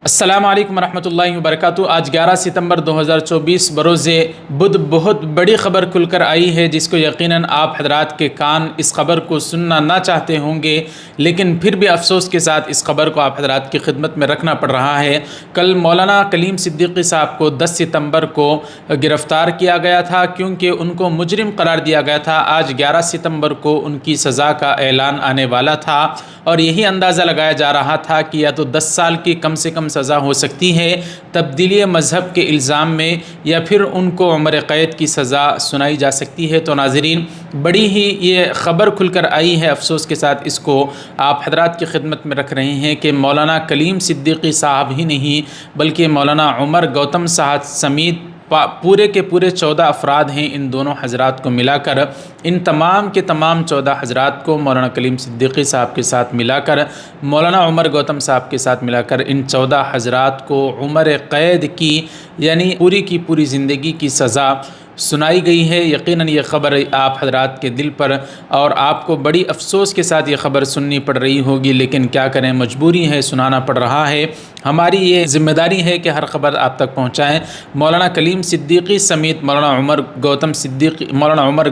السلام علیکم ورحمۃ اللہ وبرکاتہ۔ آج 11 ستمبر 2024 بروز بدھ بہت بڑی خبر کھل کر آئی ہے، جس کو یقیناً آپ حضرات کے کان اس خبر کو سننا نہ چاہتے ہوں گے، لیکن پھر بھی افسوس کے ساتھ اس خبر کو آپ حضرات کی خدمت میں رکھنا پڑ رہا ہے۔ کل مولانا کلیم صدیقی صاحب کو 10 ستمبر کو گرفتار کیا گیا تھا، کیونکہ ان کو مجرم قرار دیا گیا تھا۔ آج 11 ستمبر کو ان کی سزا کا اعلان آنے والا تھا، اور یہی اندازہ لگایا جا رہا تھا کہ یا تو 10 سال کی کم سے کم سزا ہو سکتی ہے تبدیلی مذہب کے الزام میں، یا پھر ان کو عمر قید کی سزا سنائی جا سکتی ہے۔ تو ناظرین، بڑی ہی یہ خبر کھل کر آئی ہے، افسوس کے ساتھ اس کو آپ حضرات کی خدمت میں رکھ رہے ہیں کہ مولانا کلیم صدیقی صاحب ہی نہیں بلکہ مولانا عمر گوتم صاحب سمیت پورے کے پورے 14 افراد ہیں۔ ان دونوں حضرات کو ملا کر، ان تمام کے تمام 14 حضرات کو مولانا کلیم صدیقی صاحب کے ساتھ ملا کر، مولانا عمر گوتم صاحب کے ساتھ ملا کر، ان 14 حضرات کو عمر قید کی یعنی پوری کی پوری زندگی کی سزا سنائی گئی ہے۔ یقیناً یہ خبر آپ حضرات کے دل پر اور آپ کو بڑی افسوس کے ساتھ یہ خبر سننی پڑ رہی ہوگی، لیکن کیا کریں، مجبوری ہے، سنانا پڑ رہا ہے۔ ہماری یہ ذمہ داری ہے کہ ہر خبر آپ تک پہنچائیں۔ مولانا کلیم صدیقی سمیت مولانا عمر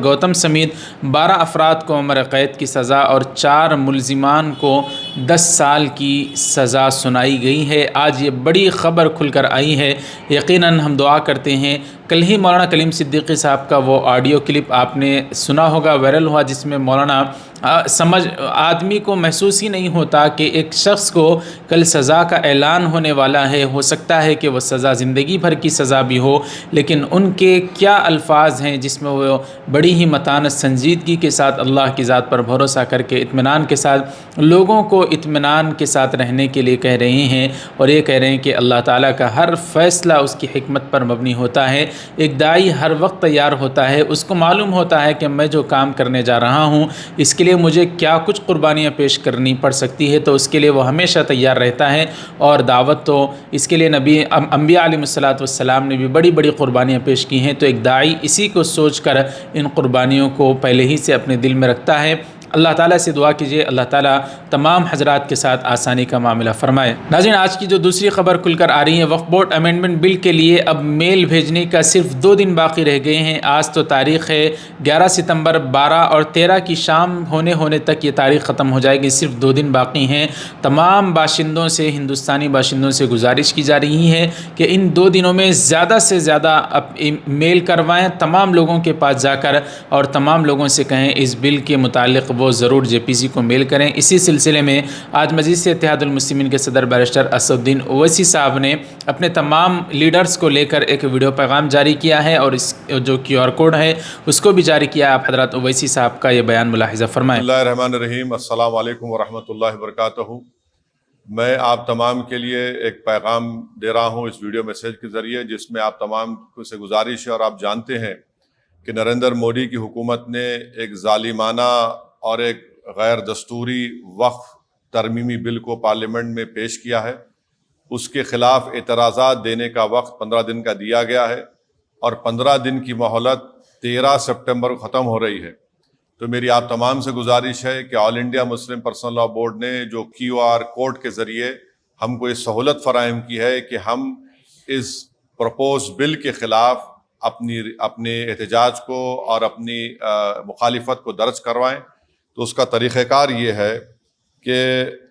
گوتم سمیت 12 افراد کو عمر قید کی سزا اور 4 ملزمان کو 10 سال کی سزا سنائی گئی ہے۔ آج یہ بڑی خبر کھل کر آئی ہے۔ یقیناً ہم دعا کرتے ہیں، کل ہی مولانا کلیم صدیقی صاحب کا وہ آڈیو کلپ آپ نے سنا ہوگا، وائرل ہوا، جس میں مولانا آدمی کو محسوس ہی نہیں ہوتا کہ ایک شخص کو کل سزا کا اعلان ہونے والا ہے، ہو سکتا ہے کہ وہ سزا زندگی بھر کی سزا بھی ہو، لیکن ان کے کیا الفاظ ہیں جس میں وہ بڑی ہی متانت سنجیدگی کے ساتھ اللہ کی ذات پر بھروسہ کر کے اطمینان کے ساتھ لوگوں کو اطمینان کے ساتھ رہنے کے لیے کہہ رہے ہیں، اور یہ کہہ رہے ہیں کہ اللہ تعالیٰ کا ہر فیصلہ اس کی حکمت پر مبنی ہوتا ہے۔ ایک داعی ہر وقت تیار ہوتا ہے، اس کو معلوم ہوتا ہے کہ میں جو کام کرنے جا رہا ہوں اس کے لیے مجھے کیا کچھ قربانیاں پیش کرنی پڑ سکتی ہے، تو اس کے لیے وہ ہمیشہ تیار رہتا ہے۔ اور دعوت تو اس کے لیے انبیاء علیہ السلام نے بھی بڑی بڑی قربانیاں پیش کی ہیں، تو ایک داعی اسی کو سوچ کر ان قربانیوں کو پہلے ہی سے اپنے دل میں رکھتا ہے۔ اللہ تعالیٰ سے دعا کیجیے، اللہ تعالیٰ تمام حضرات کے ساتھ آسانی کا معاملہ فرمائے۔ ناظرین، آج کی جو دوسری خبر کھل کر آ رہی ہے، وقف بورڈ امینڈمنٹ بل کے لیے اب میل بھیجنے کا صرف 2 دن باقی رہ گئے ہیں۔ آج تو تاریخ ہے 11 ستمبر، 12 اور 13 کی شام ہونے تک یہ تاریخ ختم ہو جائے گی، صرف 2 دن باقی ہیں۔ تمام باشندوں سے، ہندوستانی باشندوں سے گزارش کی جا رہی ہے کہ ان 2 دنوں میں زیادہ سے زیادہ میل کروائیں تمام لوگوں کے پاس جا کر، اور تمام لوگوں سے کہیں اس بل کے متعلق وہ ضرور جے پی سی کو میل کریں۔ اسی سلسلے میں آج مجلس اتحاد المسلمین کے صدر بیرسٹر اسد الدین اویسی صاحب نے اپنے تمام لیڈرز کو لے کر ایک ویڈیو پیغام جاری کیا ہے، اور اس جو QR کوڈ ہے اس کو بھی جاری کیا ہے۔ آپ حضرات اویسی صاحب کا یہ بیان ملاحظہ فرمائیں۔ بسم اللہ الرحمن الرحیم۔ السلام علیکم ورحمۃ اللہ وبرکاتہ۔ میں آپ تمام کے لیے ایک پیغام دے رہا ہوں اس ویڈیو میسیج کے ذریعے، جس میں آپ تمام سے گزارش ہے، اور آپ جانتے ہیں کہ نریندر مودی کی حکومت نے ایک ظالمانہ اور ایک غیر دستوری وقف ترمیمی بل کو پارلیمنٹ میں پیش کیا ہے۔ اس کے خلاف اعتراضات دینے کا وقت 15 دن کا دیا گیا ہے، اور 15 دن کی مہلت 13 سپٹمبر کو ختم ہو رہی ہے۔ تو میری آپ تمام سے گزارش ہے کہ All India Muslim Personal Law Board نے جو QR کوڈ کے ذریعے ہم کو یہ سہولت فراہم کی ہے کہ ہم اس پروپوز بل کے خلاف اپنے احتجاج کو اور اپنی مخالفت کو درج کروائیں، تو اس کا طریقہ کار یہ ہے کہ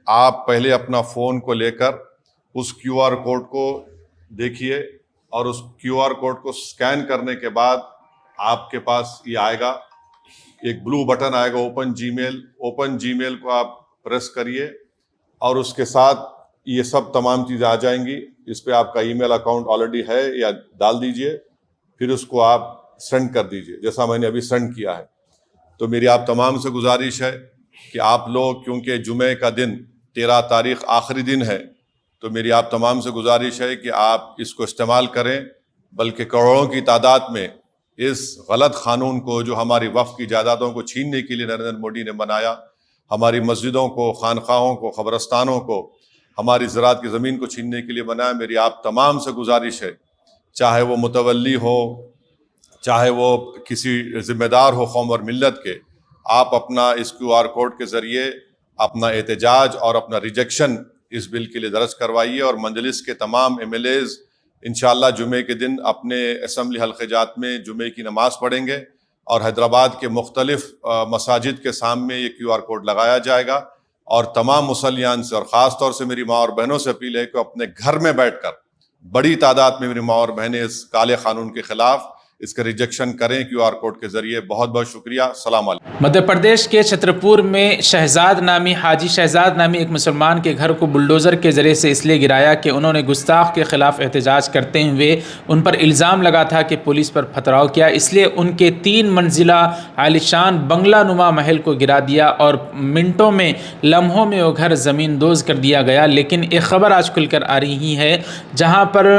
آپ پہلے اپنا فون کو لے کر اس QR کوڈ کو دیکھیے، اور اس QR کوڈ کو سکین کرنے کے بعد آپ کے پاس یہ آئے گا، ایک بلو بٹن آئے گا، اوپن جی میل کو آپ پریس کریے، اور اس کے ساتھ یہ سب تمام چیزیں آ جائیں گی۔ اس پہ آپ کا ای میل اکاؤنٹ آلریڈی ہے یا ڈال دیجئے، پھر اس کو آپ سینڈ کر دیجئے، جیسا میں نے ابھی سینڈ کیا ہے۔ تو میری آپ تمام سے گزارش ہے کہ آپ لوگ، کیونکہ جمعے کا دن 13 تاریخ آخری دن ہے، تو میری آپ تمام سے گزارش ہے کہ آپ اس کو استعمال کریں، بلکہ کروڑوں کی تعداد میں اس غلط قانون کو، جو ہماری وقف کی جائیدادوں کو چھیننے کے لیے نریندر مودی نے بنایا، ہماری مسجدوں کو، خانقاہوں کو، قبرستانوں کو، ہماری زراعت کی زمین کو چھیننے کے لیے بنایا، میری آپ تمام سے گزارش ہے، چاہے وہ متولی ہو، چاہے وہ کسی ذمہ دار ہو قوم اور ملت کے، آپ اپنا اس QR کوڈ کے ذریعے اپنا احتجاج اور اپنا ریجیکشن اس بل کے لیے درج کروائیے اور مجلس کے تمام MLAs انشاءاللہ جمعے کے دن اپنے اسمبلی حلقہ جات میں جمعے کی نماز پڑھیں گے اور حیدرآباد کے مختلف مساجد کے سامنے یہ QR کوڈ لگایا جائے گا، اور تمام مصلیان سے اور خاص طور سے میری ماں اور بہنوں سے اپیل ہے کہ اپنے گھر میں بیٹھ کر بڑی تعداد میں میری ماں اور بہنیں اس کالے قانون کے خلاف اس کا ریجیکشن کریں QR کوڈ کے ذریعے۔ بہت بہت شکریہ، السلام علیکم۔ مدھیہ پردیش کے چھترپور میں حاجی شہزاد نامی ایک مسلمان کے گھر کو بلڈوزر کے ذریعے سے اس لیے گرایا کہ انہوں نے گستاخ کے خلاف احتجاج کرتے ہوئے ان پر الزام لگا تھا کہ پولیس پر پتھراؤ کیا، اس لیے ان کے 3 منزلہ عالیشان بنگلہ نما محل کو گرا دیا اور منٹوں میں لمحوں میں وہ گھر زمین دوز کر دیا گیا۔ لیکن ایک خبر آج کھل کر آ رہی ہے جہاں پر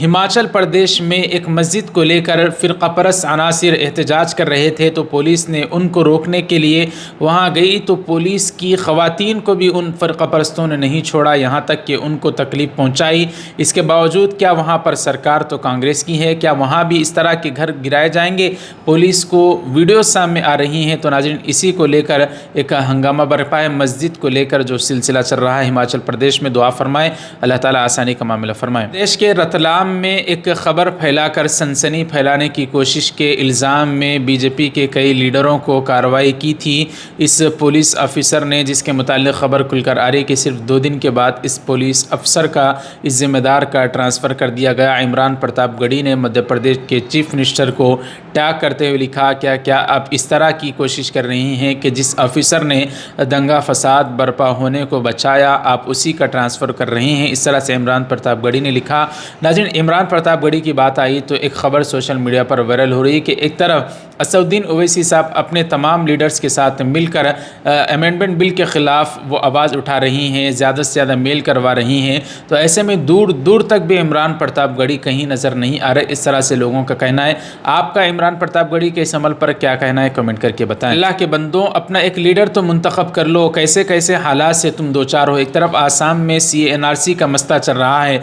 ہماچل پردیش میں ایک مسجد کو لے کر فرقہ پرست عناصر احتجاج کر رہے تھے، تو پولیس نے ان کو روکنے کے لیے وہاں گئی تو پولیس کی خواتین کو بھی ان فرقہ پرستوں نے نہیں چھوڑا، یہاں تک کہ ان کو تکلیف پہنچائی۔ اس کے باوجود کیا وہاں پر سرکار تو کانگریس کی ہے، کیا وہاں بھی اس طرح کے گھر گرائے جائیں گے؟ پولیس کو ویڈیو سامنے آ رہی ہیں۔ تو ناظرین، اسی کو لے کر ایک ہنگامہ برپا ہے، مسجد کو لے کر جو سلسلہ چل رہا ہے ہماچل پردیش میں۔ دعا فرمائیں، اللہ تعالیٰ آسانی کا معاملہ فرمائیں۔ دیش کے رتلام میں ایک خبر پھیلا کر سنسنی پھیلانے کی کوشش کے الزام میں BJP کے کئی لیڈروں کو کارروائی کی تھی اس پولیس افسر نے، جس کے متعلق خبر کھل کر آ رہی کہ صرف 2 دن کے بعد اس پولیس افسر کا اس ذمہ دار کا ٹرانسفر کر دیا گیا۔ عمران پرتاپ گڑھی نے مدھیہ پردیش کے چیف منسٹر کو ٹیگ کرتے ہوئے لکھا، کیا آپ اس طرح کی کوشش کر رہی ہیں کہ جس افسر نے دنگا فساد برپا ہونے کو بچایا آپ اسی کا ٹرانسفر کر رہے ہیں، اس طرح سے عمران پرتاپ گڑھی نے لکھا۔ ناظرین، عمران پرتاپ گڑھی کی بات آئی تو ایک خبر سوشل میڈیا پر وائرل ہو رہی ہے کہ ایک طرف اسد الدین اویسی صاحب اپنے تمام لیڈرز کے ساتھ مل کر امینڈمنٹ بل کے خلاف وہ آواز اٹھا رہی ہیں، زیادہ سے زیادہ میل کروا رہی ہیں، تو ایسے میں دور دور تک بھی عمران پرتاپ گڑھی کہیں نظر نہیں آ رہے، اس طرح سے لوگوں کا کہنا ہے۔ آپ کا عمران پرتاپ گڑھی کے اس عمل پر کیا کہنا ہے، کمنٹ کر کے بتائیں۔ اللہ کے بندوں، اپنا ایک لیڈر تو منتخب کر لو، کیسے کیسے حالات سے تم دوچار ہو۔ ایک طرف آسام میں NRC کا مسئلہ چل رہا ہے،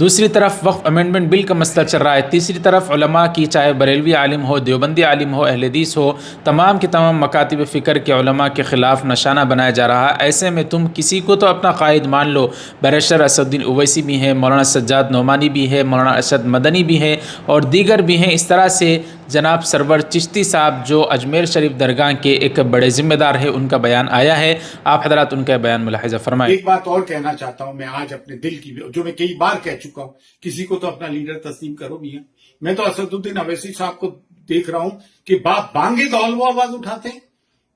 دوسری طرف وقف امینڈمنٹ بل کا مسئلہ چل رہا ہے، تیسری طرف علماء کی، چاہے بریلوی عالم ہو، دیوبندی عالم ہو، اہل حدیث ہو، تمام کے تمام مکاتب فکر کے علماء کے خلاف نشانہ بنایا جا رہا ہے۔ ایسے میں تم کسی کو تو اپنا قائد مان لو۔ بیرسٹر اسد الدین اویسی بھی ہے، مولانا سجاد نعمانی بھی ہے، مولانا ارشد مدنی بھی ہے اور دیگر بھی ہیں۔ اس طرح سے جناب سرور چشتی صاحب جو اجمیر شریف درگاہ کے ایک بڑے ذمہ دار ہیں، ان کا بیان آیا ہے، آپ حضرات ان کا بیان ملاحظہ فرمائیں۔ ایک بات اور کہنا چاہتا ہوں میں آج اپنے دل کی، جو میں کئی بار کہہ چکا ہوں، کسی کو تو اپنا لیڈر تسلیم کرو میاں۔ میں تو اسد الدین اویسی صاحب کو دیکھ رہا ہوں کہ باپ بانگے دول وہ آواز اٹھاتے ہیں،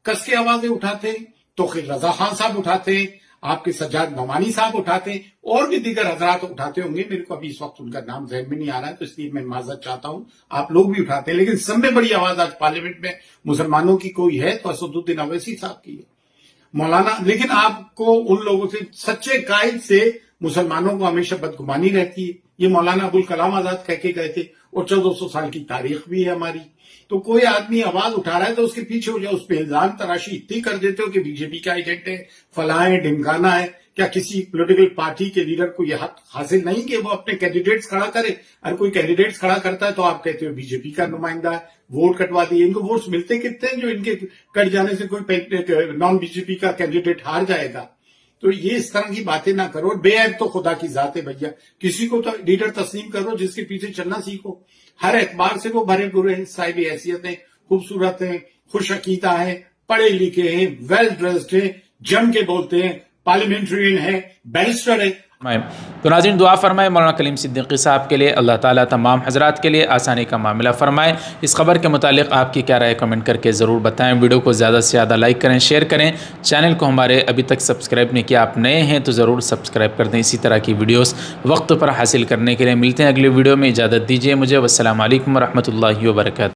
کس کے آوازیں اٹھاتے ہیں، توقیر رضا خان صاحب اٹھاتے ہیں، آپ کے سجاد نعمانی صاحب اٹھاتے ہیں، اور بھی دیگر حضرات اٹھاتے ہوں گے، میرے کو ابھی اس وقت ان کا نام ذہن میں نہیں آ رہا ہے، تو اس لیے میں معذرت چاہتا ہوں، آپ لوگ بھی اٹھاتے ہیں، لیکن سب میں بڑی آواز آج پارلیمنٹ میں مسلمانوں کی کوئی ہے تو اسد الدین اویسی صاحب کی ہے، مولانا۔ لیکن آپ کو ان لوگوں سے، سچے قائد سے مسلمانوں کو ہمیشہ بدگمانی رہتی ہے۔ یہ مولانا ابوالکلام آزاد کہہ کے گئے تھے، اور 1400 سال کی تاریخ بھی ہے ہماری۔ تو کوئی آدمی آواز اٹھا رہا ہے تو اس کے پیچھے ہو جائے، اس پہ الزام تراشی اتنی کر دیتے ہو کہ BJP کا ایجنٹ ہے، فلاں ہے، ڈھمکانا ہے۔ کیا کسی پولیٹیکل پارٹی کے لیڈر کو یہ حق حاصل نہیں کہ وہ اپنے کینڈیڈیٹس کھڑا کرے؟ اگر کوئی کینڈیڈیٹس کھڑا کرتا ہے تو آپ کہتے ہو BJP کا نمائندہ ہے، ووٹ کٹوا دیے۔ ان کو ووٹس ملتے کتنے ہیں جو ان کے کٹ جانے سے کوئی نان BJP کا کینڈیڈیٹ ہار جائے گا؟ تو یہ اس طرح کی باتیں نہ کرو، بے عیب تو خدا کی ذات ہے بھیا۔ کسی کو تو لیڈر تسلیم کرو جس کے پیچھے چلنا سیکھو۔ ہر اعتبار سے وہ بھرے پورے ہیں، صاحب حیثیت ہیں، خوبصورت ہیں، خوش عقیدہ ہیں، پڑھے لکھے ہیں، ویل ڈریسڈ ہیں، جم کے بولتے ہیں، پارلیمنٹرین ہیں، بیرسٹر ہیں۔ تو ناظرین دعا فرمائے مولانا کلیم صدیقی صاحب کے لیے، اللہ تعالیٰ تمام حضرات کے لیے آسانی کا معاملہ فرمائے۔ اس خبر کے متعلق آپ کی کیا رائے کمنٹ کر کے ضرور بتائیں۔ ویڈیو کو زیادہ سے زیادہ لائک کریں، شیئر کریں، چینل کو ہمارے ابھی تک سبسکرائب نہیں کیا، آپ نئے ہیں تو ضرور سبسکرائب کر دیں۔ اسی طرح کی ویڈیوز وقت پر حاصل کرنے کے لیے ملتے ہیں اگلی ویڈیو میں، اجازت دیجیے مجھے، والسلام علیکم ورحمۃ اللہ وبرکاتہ۔